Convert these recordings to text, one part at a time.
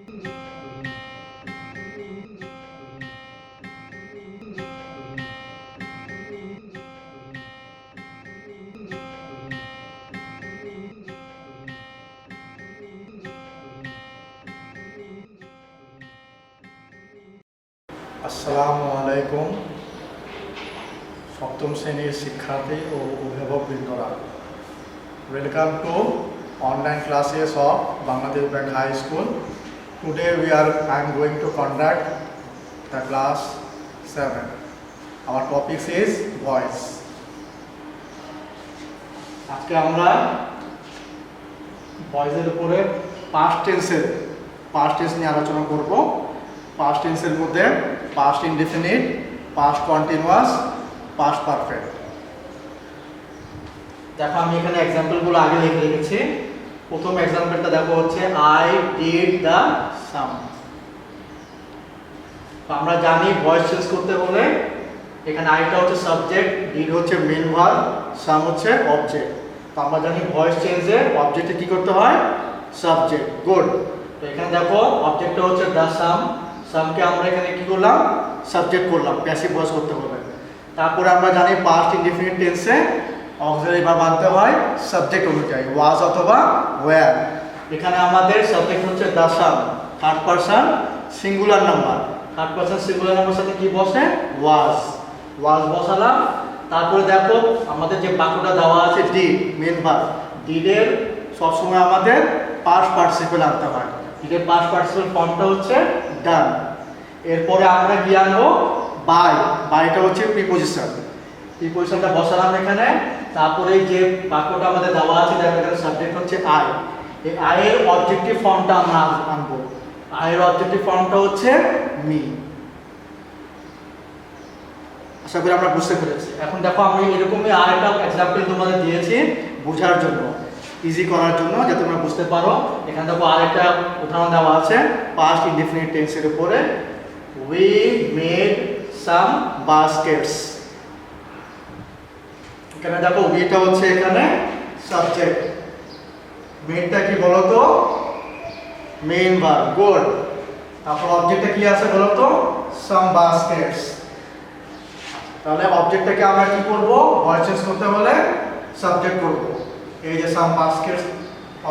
আসসালামু আলাইকুম সপ্তম শ্রেণীর শিক্ষার্থী ও অভিভাবকবৃন্দরা, welcome to online classes of Bangladesh Bank High School. Today I am going to conduct the class 7. Our topic is voice. আজকে আমরা ভয়েসের উপরে past tense নিয়ে আলোচনা করব। past tense এর মধ্যে past indefinite, past continuous, past perfect। দেখো আমি এখানে এক্সাম্পলগুলো আগে লিখে রেখেছি। প্রথম এক্সাম্পলটা দেখো হচ্ছে I did the sum। আমরা জানি ভয়েস চেঞ্জ করতে হলে এখানে আইটা হচ্ছে সাবজেক্ট, ডিড হচ্ছে মেইন ভার্ব, সাম হচ্ছে অবজেক্ট। তো আমরা জানি ভয়েস চেঞ্জে অবজেক্টে কি করতে হয়? সাবজেক্ট। গুড। তো এখানে দেখো অবজেক্টটা হচ্ছে দ্য সাম, সামকে আমরা এখানে কি করলাম? সাবজেক্ট করলাম, প্যাসিভ ভয়েস করতে হবে। তারপরে আমরা জানি পাস্ট ইনডিফিনিট টেন্সে অক্সিলারি ভার্ব আনতে হয় সাবজেক্ট অনুযায়ী, ওয়াজ অথবা ওয়্যার। এখানে আমাদের সাবজেক্ট হচ্ছে the some, third person singular number, third person singular number সাথে কি বসে? ওয়াজ বসালাম। তারপরে দেখো আমাদের যে বাক্যটা দেওয়া আছে ডিড, মেন ভার্ব, ডিডের সবসময় আমাদের পাস্ট পার্টিসিপল আনতে হয়। ডিডের পাস্ট পার্টিসিপল ফর্মটা হচ্ছে ডান। এরপরে আমরা কি আনবো? বাইটা হচ্ছে প্রিপোজিশনটা বসালাম এখানে। তারপরে যে বাক্যটা আমাদের দেওয়া আছে দেখো এখানে সাবজেক্ট হচ্ছে আই, এই আই এর অবজেক্টিভ ফর্মটা আমরা আনবো। আই এর অবজেক্টিভ ফর্মটা হচ্ছে মি। আশা করি আমরা বুঝতে পেরেছি। এখন দেখো আমি এরকমই আরেকটা এক্সাম্পল তোমাদের দিয়েছি বোঝার জন্য, ইজি করার জন্য, যাতে তোমরা বুঝতে পারো। এখানে দেখো আরেকটা উদাহরণ দেওয়া আছে পাস্ট ইনডিফিনিট টেন্সের উপরে, we made some baskets। এখানে দেখো উইটা হচ্ছে এখানে সাবজেক্ট, মেডটা কি বলো তো? Main verb. গুড। তারপর অবজেক্টটা কি আছে বলো তো? some baskets। তাহলে অবজেক্টটাকে আমরা কি করব? ভয়েস চেঞ্জ করতে হলে সাবজেক্ট করব। এই যে some baskets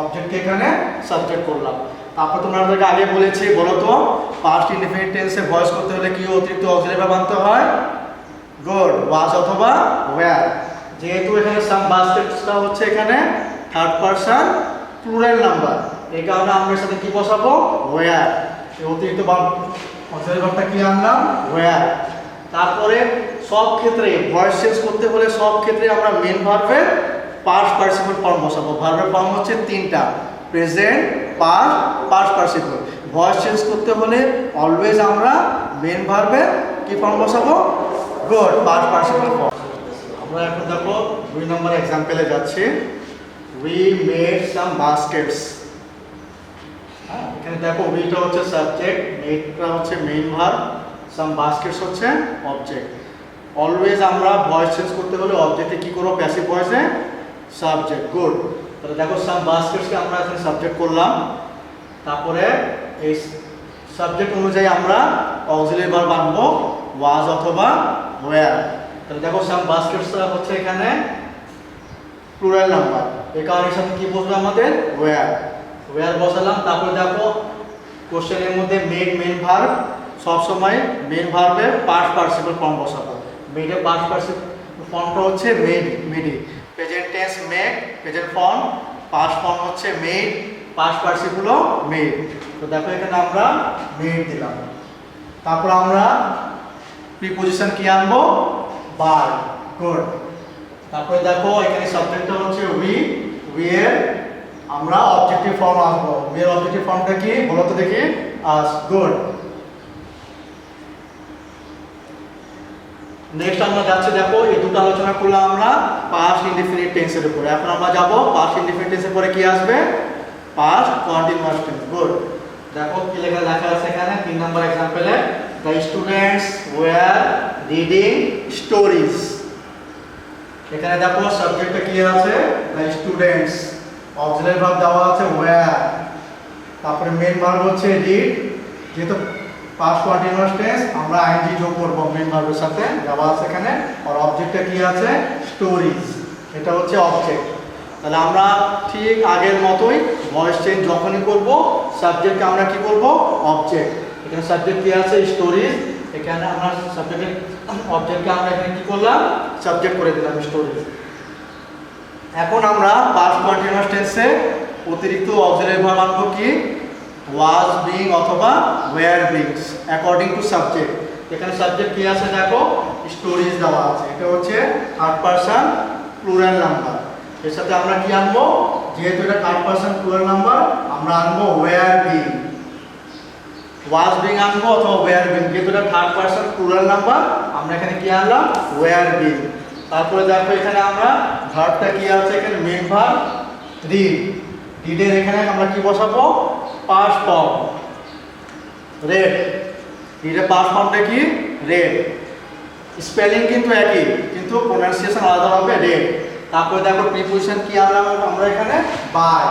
অবজেক্টকে এখানে সাবজেক্ট করলাম। তারপর তোমাদেরকে আগে বলেছি বলো তো পাস্ট ইনডিফিনিট টেন্সে ভয়েস করতে হলে কি অতিরিক্ত অক্সিলারি ভার্ব আনতে হয়? গুড, ওয়াজ অথবা ওয়্যার। যেহেতু এখানে সাম বাস্কেটসটা হচ্ছে এখানে থার্ড পারসন প্লুরাল নাম্বার, এই কারণে আমরা এর সাথে কি বসাবো? ওয়্যার। এই অতিরিক্ত অক্সিলারি ভার্বটা কি আনলাম? ওয়্যার। তারপরে সব ক্ষেত্রে ভয়েস চেঞ্জ করতে হলে সব ক্ষেত্রে আমরা মেন ভার্বের পাস্ট পার্টিসিপল ফর্ম বসাবো। ভার্বের ফর্ম হচ্ছে তিনটা, present, past, past participle. Voice change করতে হলে অলওয়েজ আমরা মেন ভার্বের কি ফর্ম বসাবো? Good, past participle form. আমরা এখন দেখো 2 নম্বর এক্সাম্পলে যাচ্ছি। we made some baskets। এখানে দেখো উইটা হচ্ছে সাবজেক্ট, মেডটা হচ্ছে মেইন ভার্ব, some baskets হচ্ছে অবজেক্ট। অলওয়েজ আমরা ভয়েস চেঞ্জ করতে হলে অবজেক্টে কি করব? প্যাসিভ ভয়েসে সাবজেক্ট। গুড। তাহলে দেখো সাম বাস্কেটসকে আমরা এখানে সাবজেক্ট করলাম। তারপরে এই সাবজেক্ট অনুযায়ী আমরা অক্সিলারি ভার্ব আনবো, ওয়াজ অথবা ওয়্যার। তাহলে দেখো সাম বাস্কেটসটা হচ্ছে এখানে প্লুরাল নাম্বার, এই কারণে সাথে কি বসবে আমাদের? ওয়্যার বসালাম। তারপরে দেখো কোশ্চেনের মধ্যে মেড মেন ভার্ব, সব সময় মেন ভার্বের পাস্ট পার্টিসিপল ফর্ম বসাবো। মেডের পাস্ট পার্টিসিপল ফর্মটা হচ্ছে মেডি। Present tense made, present form, past form হচ্ছে মেড, পাস্ট পার্টিসিপলও মেড। তো দেখো এখানে আমরা মেড দিলাম। তারপর আমরা প্রিপোজিশন কি আনবো? বাই। গুড। তারপরে দেখো এখানে সাবজেক্টটা হচ্ছে উই এর আমরা অবজেক্টিভ ফর্ম আনবো। উই এর অবজেক্টিভ ফর্মটা কি বলো তো দেখি? আস। গুড। নেক্সট আমরা যাচ্ছি, দেখো এই দুটো আলোচনা করলাম আমরা পাস্ট ইনডিফিনিট টেন্সের উপরে। এখন আমরা যাব পাস্ট ইনডিফিনিট টেন্সের পরে কি আসবে? Past continuous tense. গুড। দেখো কি লেখা আছে এখানে 3 নম্বর एग्जांपले, the students were reading stories। এখানে দেখো সাবজেক্টটা কি আছে? the students, অক্সিলারি ভার্ব দেওয়া আছে were, তারপরে মেন ভার্ব হচ্ছে রিড, যেহেতু পাস্ট কন্টিনিউয়াস টেন্স আমরা আইএনজি যোগ করব মেন ভার্বের সাথে, দেওয়া আছে এখানে। আর অবজেক্টটা কি আছে? স্টোরিজ, এটা হচ্ছে অবজেক্ট। তাহলে আমরা ঠিক আগের মতোই ভয়েস চেঞ্জ যখনই করব সাবজেক্টকে আমরা কি করব? অবজেক্ট। এখানে সাবজেক্ট কি আছে? স্টোরিজ। এখানে আমরা সাবজেক্টের অবজেক্টকে আমরা এখানে কি করলাম? সাবজেক্ট করে দিলাম স্টোরিজ। এখন আমরা পাস্ট কন্টিনিউয়াস টেন্সে অতিরিক্ত অক্সিলারি ভার্ব আনবো কি? ওয়াজ, বিং অথবা were beings according to subject. এখানে সাবজেক্ট কি আছে দেখো? স্টোরিজ দেওয়া আছে। এটা হচ্ছে থার্ড পারসন প্লুরাল নাম্বার। এর সাথে আমরা কি আনবো? যেহেতু এটা থার্ড পারসন প্লুরাল নাম্বার, আমরা আনবো ওয়্যার বিং। ওয়াজ বিং আনবো অথবা ওয়্যার বিং, যেহেতু এটা থার্ড পারসন প্লুরাল নাম্বার, আমরা এখানে কি আনলাম? Were being. তারপরে দেখো এখানে আমরা ভার্বটা কি আছে? এখানে মেন ভার্ব রিড। রিডের এখানে আমরা কি বসাবো? Past form read. রিডের পাস্ট ফর্মটা কি? রেড। স্পেলিং কিন্তু একই, কিন্তু প্রোনাউন্সিয়েশন আলাদা হবে, রেড। তারপরে দেখো প্রিপোজিশন কি আনলাম আমরা এখানে? বাই।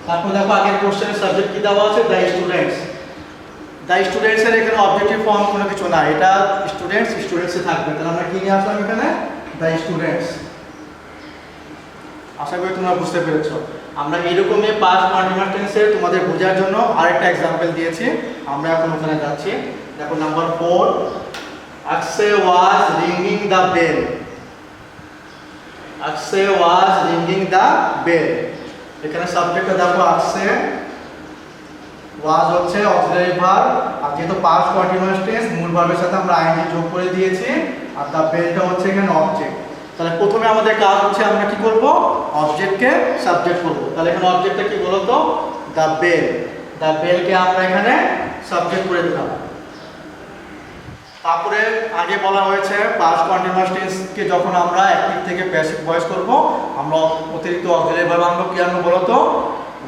তারপর দেখো আগের কোশ্চেনের সাবজেক্ট কি দেওয়া আছে? The students. দ্য স্টুডেন্টসের এখানে অবজেক্টিভ ফর্ম কোনো কিছু না, এটা স্টুডেন্টসে থাকবে। তাহলে আমরা কি নিয়ে আসলাম এখানে? The students. আশা করি তোমরা বুঝতে পেরেছো। আমরা এইরকমই পাস্ট কন্টিনিউয়াস টেন্সে তোমাদের বোঝার জন্য আরেকটা এক্সাম্পল দিয়েছি, আমরা এখন ওখানে যাচ্ছি। দেখো number 4, Akshay was ringing the bell. Akshay was ringing the bell. এখানে সাবজেক্টটা দেখো আকসে, ওয়াজ হচ্ছে অক্সিলারি ভার্ব, আর যেহেতু পাস্ট কন্টিনিউয়াস টেন্স মূল ভার্বের সাথে আমরা আইএনজি যোগ করে দিয়েছি, আর দ্য বেলটা হচ্ছে এখানে অবজেক্ট। তাহলে প্রথমে আমাদের কাজ হচ্ছে আমরা কি করব? অবজেক্টকে সাবজেক্ট করব। তাহলে এখানে অবজেক্টটা কি বলতো? The bell. দ্য বেলকে আমরা এখানে সাবজেক্ট করে দিলাম। তারপরে আগে বলা হয়েছে পাস্ট কন্টিনিউয়াস টেন্সকে যখন আমরা অ্যাক্টিভ থেকে প্যাসিভ ভয়েস করব, আমরা অতিরিক্ত অক্সিলারি ভার্ব আনবো কি আনবো বলতো?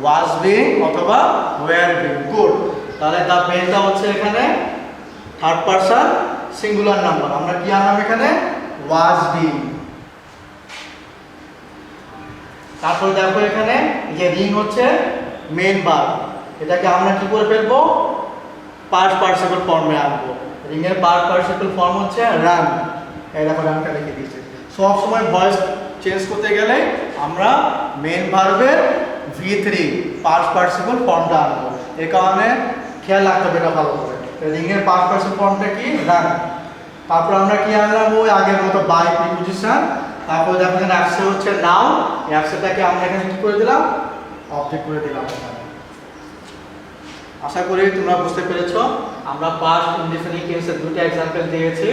ওয়াজ বিং অথবা ওয়্যার বিং। গুড। তাহলে দ্য বেলটা হচ্ছে এখানে থার্ড পারসন সিঙ্গুলার নাম্বার, আমরা কি আনলাম এখানে? Was being. তারপর দেখো এখানে যে রিং হচ্ছে মেন ভার্ব, এটাকে আমরা কি করে ফেলবো? পাস্ট পার্টিসিপল ফর্মে আনবো। রিং এর পাস্ট পার্টিসিপল ফর্ম হচ্ছে রান। এই দেখো রানটা লিখে দিয়েছে। সব সময় ভয়েস চেঞ্জ করতে গেলে আমরা মেন ভার্বের V3 পাস্ট পার্টিসিপল ফর্মটা আনবো। এই কারণে খেয়াল রাখতে হবে এটা ভালো করে। রিং এর পাস্ট পার্টিসিপল ফর্মটা কি? রান। তারপর আমরা কি আনলাম? ওই আগের মতো বাই প্রিপোজিশন। তারপর দেখো এখানে অ্যাকশন হচ্ছে নাও, এই অ্যাকশনটাকে আমরা এখানে কি করে দিলাম? অবজেক্ট করে দিলাম। আশা করি তোমরা বুঝতে পেরেছো। আমরা পাস্ট ইনডিফিনিট টেন্সের দুটো एग्जांपल দিয়েছি,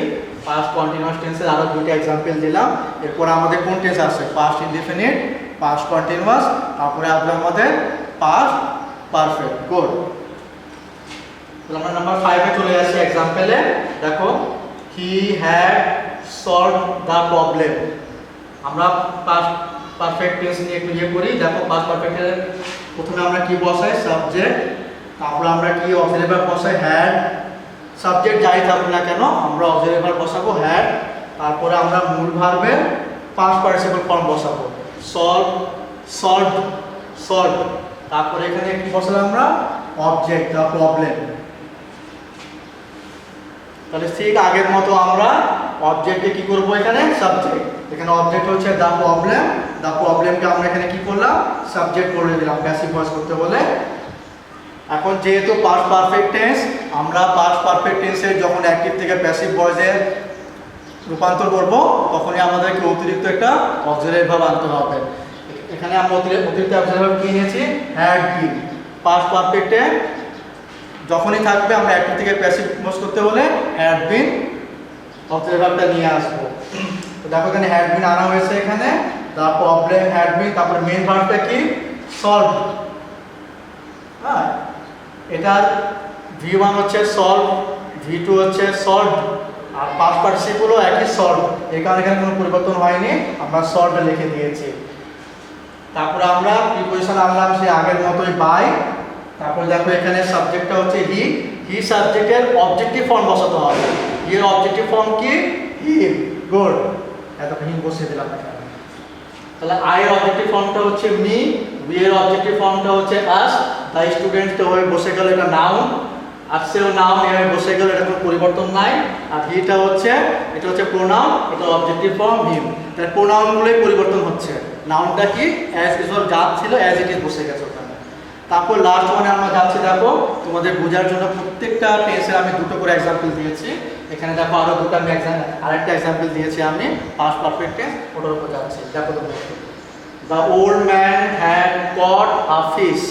পাস্ট কন্টিনিউয়াস টেন্সের আরো দুটো एग्जांपल দিলাম। এরপর আমাদের কোন টেন্স আছে? পাস্ট ইনডিফিনিট, পাস্ট কন্টিনিউয়াস, তারপরে আমাদের পাস্ট পারফেক্ট। গুড। তাহলে আমরা নাম্বার 5 এ চলে আসি एग्जांपल-এ। দেখো he had solved the problem. আমরা পাস্ট পারফেক্ট টেন্স নিয়ে একটু ইয়ে করি। দেখো পাস্ট পারফেক্টের প্রথমে আমরা কি বসাই? সাবজেক্ট। তারপর আমরা কি অক্সিলারি ভার্ব বসাই? হ্যাড। সাবজেক্ট যাই থাকুক না কেন আমরা অক্সিলারি ভার্ব বসাবো হ্যাড। তারপরে আমরা মূল ভার্বের পাস্ট পার্টিসিপল ফর্ম বসাবো, সলভ, সলভড, সলভ। তারপরে এখানে কি বসালাম আমরা? Object, the problem. তাহলে ঠিক আগের মতো আমরা অবজেক্টে কি করব? এখানে সাবজেক্ট। এখানে অবজেক্ট হচ্ছে দ্য প্রবলেম। দ্য প্রবলেমকে আমরা এখানে কি করলাম? সাবজেক্ট করে দিলাম প্যাসিভ ভয়েস করতে বলে। এখন যেহেতু পাস্ট পারফেক্ট টেন্স, আমরা পাস্ট পারফেক্ট টেন্সে যখন অ্যাক্টিভ থেকে প্যাসিভ ভয়েসে রূপান্তর করব, তখনই আমাদেরকে অতিরিক্ত একটা অক্সিলারি ভার্ব আনতে হবে। এখানে আমরা অতিরিক্ত অক্সিলারি ভার্ব কি নিয়েছি? Had been. পাস্ট পারফেক্টে যখনই থাকবে আমরা অ্যাক্টিভ থেকে প্যাসিভ ভয়েস করতে হলে হ্যাড বিন অক্সিলারি ভার্বটা নিয়ে আসবো। তো দেখো এখানে হ্যাড বিন আনা হয়েছে, এখানে দ্য প্রবলেম হ্যাড বিন। তারপরে মেন ভার্বটা কি? সলভ। হ্যাঁ, এটার V1 হচ্ছে সলভ, V2 হচ্ছে সলভ, আর পাস্ট পার্টিসিপলও একই সলভ। এই কারণে এখানে কোনো পরিবর্তন হয়নি, আমরা সলভ লিখে দিয়েছি। তারপরে আমরা প্রিপোজিশন আনলাম সেই আগের মতোই বাই। তারপরে দেখো এখানে সাবজেক্টটা হচ্ছে হি। হি সাবজেক্টের অবজেক্টিভ ফর্ম বসাতে হবে। হি এর অবজেক্টিভ ফর্ম কি? হিম। গুড। এত হিম বসিয়ে দিলাম এখানে। তাহলে আই এর অবজেক্টিভ ফর্মটা হচ্ছে মি, বি এর অবজেক্টিভ ফর্মটা হচ্ছে আস, দ্য স্টুডেন্ট তো হয়ে বসে গেল, এটা নাউন, আসছেও নাউন এভাবে বসে গেল, এটা কোনো পরিবর্তন নাই। আর হিটা হচ্ছে, এটা হচ্ছে প্রোনাউন, এটা অবজেক্টিভ ফর্ম হিম, তার প্রোনাউনগুলোই পরিবর্তন হচ্ছে। নাউনটা কি অ্যাজ ইউজুয়াল যা ছিল অ্যাজ ইট ইজ বসে গেছে ওখানে। তারপর লাস্ট ওয়ানে আমরা যাচ্ছি, দেখো তোমাদের বোঝার জন্য প্রত্যেকটা টেন্সের আমি দুটো করে এক্সাম্পল দিয়েছি। এখানে দেখো আরো দুটো আমি আরেকটা এক্সাম্পল দিয়েছি আমি পাস্ট পারফেক্ট টেন্স, ওটার উপর যাচ্ছি। দেখো তোমরা, the old man had caught a fish.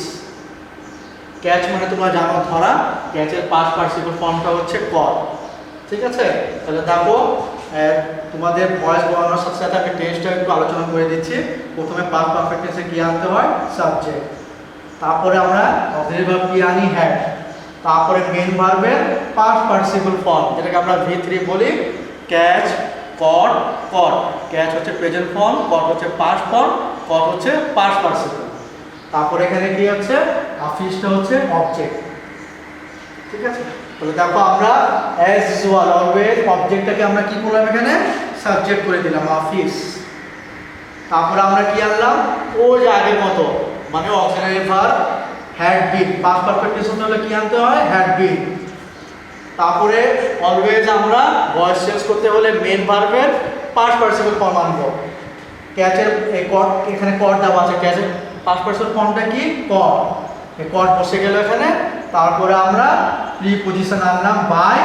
Catch মানে তোমরা জানো ধরা, ক্যাচের পাস্ট পার্টিসিপল ফর্মটা হচ্ছে কট, ঠিক আছে? তাহলে দেখো তোমাদের ভয়েস বলানোর সাথে সাথে আমি টেন্সটা একটু আলোচনা করে দিচ্ছি। প্রথমে পাস্ট পারফেক্ট টেন্সে কি আনতে হয়? সাবজেক্ট, তারপরে আমরা অক্সিলারি ভার্ব কি আনি? হ্যাড, তারপরে মেইন ভার্বের পাস্ট পার্টিসিপল ফর্ম যেটাকে আমরা V3 বলি, ক্যাচ, কট, কট। ক্যাচ হচ্ছে প্রেজেন্ট ফর্ম, কট হচ্ছে পাস্ট ফর্ম, কট হচ্ছে পাস্ট পার্টিসিপল। তারপরে এখানে কি হচ্ছে? আফিসটা হচ্ছে অবজেক্ট, ঠিক আছে? তাহলে দেখো আমরা অ্যাজ ইউজুয়াল অলওয়েজ অবজেক্টটাকে আমরা কি করলাম? এখানে সাবজেক্ট করে দিলাম আফিস। তারপরে আমরা কি আনলাম? ওই যে আগের মতো, মানে auxiliary verb had been, past perfect tense হলে কি আনতে হয়? Had been. তারপরে অলওয়েজ আমরা ভয়েস চেঞ্জ করতে হলে মেইন ভার্বের পাস্ট পার্টিসিপল ফর্ম আনবো। ক্যাচের এই কট, এখানে কট দেওয়া আছে, ক্যাচের পাস্ট পার্টিসিপল ফর্মটা কি? কট। এই কট বসে গেল এখানে। তারপরে আমরা প্রিপজিশন আনলাম বাই,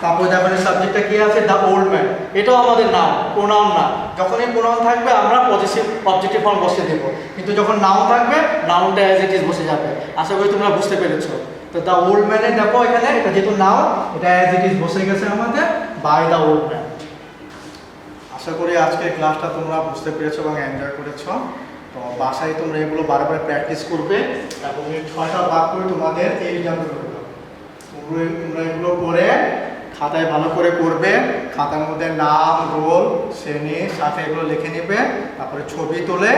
তারপরে দেখো সাবজেক্টটা কি আছে? The old man. এটাও আমাদের নাউন, প্রোনাউন না। যখনই প্রোনাউন থাকবে আমরা পজিটিভ অবজেক্টিভ ফর্ম বসিয়ে দেবো, কিন্তু যখন নাউন থাকবে নাউনটা অ্যাজ ইট ইজ বসে যাবে। আশা করি তোমরা বুঝতে পেরেছো। তো দ্য ওল্ড ম্যানে দেখো এখানে এটা যেহেতু নাউন, এটা অ্যাজ ইট ইজ বসে গেছে আমাদের বাই দ্য ওল্ড ম্যান। আশা করি আজকের ক্লাসটা তোমরা বুঝতে পেরেছো এবং এনজয় করেছো। তো বাসায় তোমরা এগুলো বারবার প্র্যাকটিস করবে এবং এই 6টা ভাগ করে তোমাদের এই এক্সামগুলো তোমরা এগুলো করে খাতায় ভালো করে করবে। খাতার মধ্যে নাম, রোল, শ্রেণী, সাথে এগুলো লিখে নেবে। তারপরে ছবি তুলে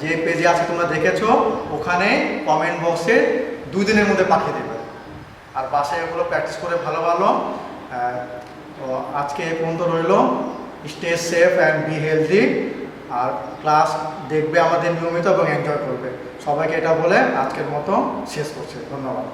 যে পেজে আছে তোমরা দেখেছো ওখানে কমেন্ট বক্সে 2 দিনের মধ্যে পাঠিয়ে দেবে। আর বাসায় এগুলো প্র্যাকটিস করে ভালো ভালো। তো আজকে এই পর্যন্ত রইলো। Stay safe and be healthy. আর ক্লাস দেখবে আমাদের নিয়মিত এবং এনজয় করবে। সবাইকে এটা বলে আজকের মতো শেষ করছি। ধন্যবাদ।